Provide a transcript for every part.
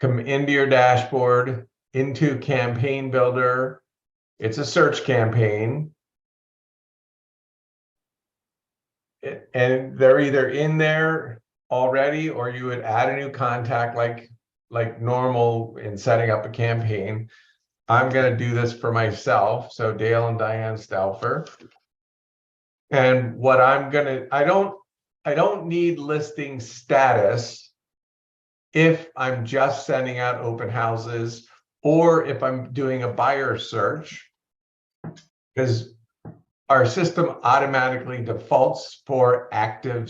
come into your dashboard, into Campaign Builder. It's a search campaign. And they're either in there already, or you would add a new contact like normal in setting up a campaign. I'm going to do this for myself. So Dale and Diane Stauffer. And what I'm going to, I don't need listing status if I'm just sending out open houses, or if I'm doing a buyer search, because our system automatically defaults for active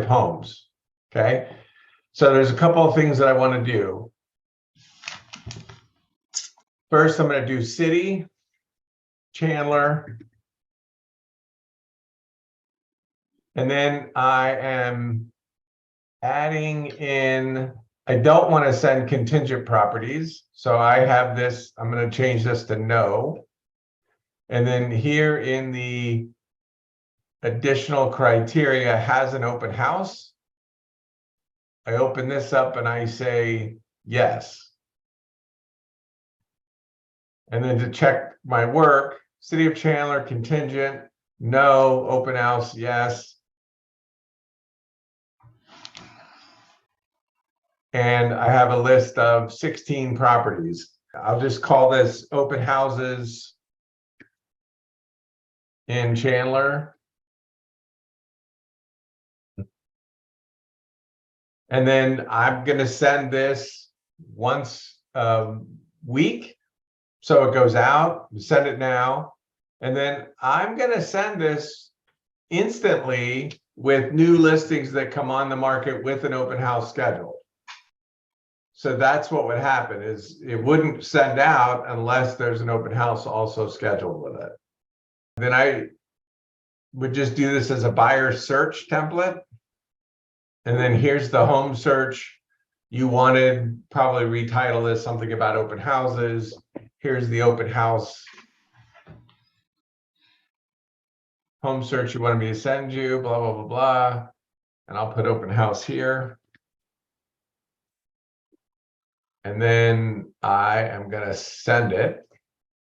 homes. Okay. So there's a couple of things that I want to do. First, I'm going to do city, Chandler. And then I am adding in, I don't want to send contingent properties. So I have this, I'm going to change this to no. And then here in the additional criteria has an open house. I open this up and I say yes. And then to check my work, City of Chandler, contingent, no, open house, yes. And I have a list of 16 properties. I'll just call this open houses in Chandler. And then I'm going to send this once a week. So it goes out, send it now. And then I'm going to send this instantly with new listings that come on the market with an open house scheduled. So that's what would happen, is it wouldn't send out unless there's an open house also scheduled with it. Then I would just do this as a buyer search template. And then here's the home search. You wanted probably retitle this something about open houses. Here's the open house home search you wanted me to send you, blah, blah, blah, blah. And I'll put open house here. And then I am going to send it.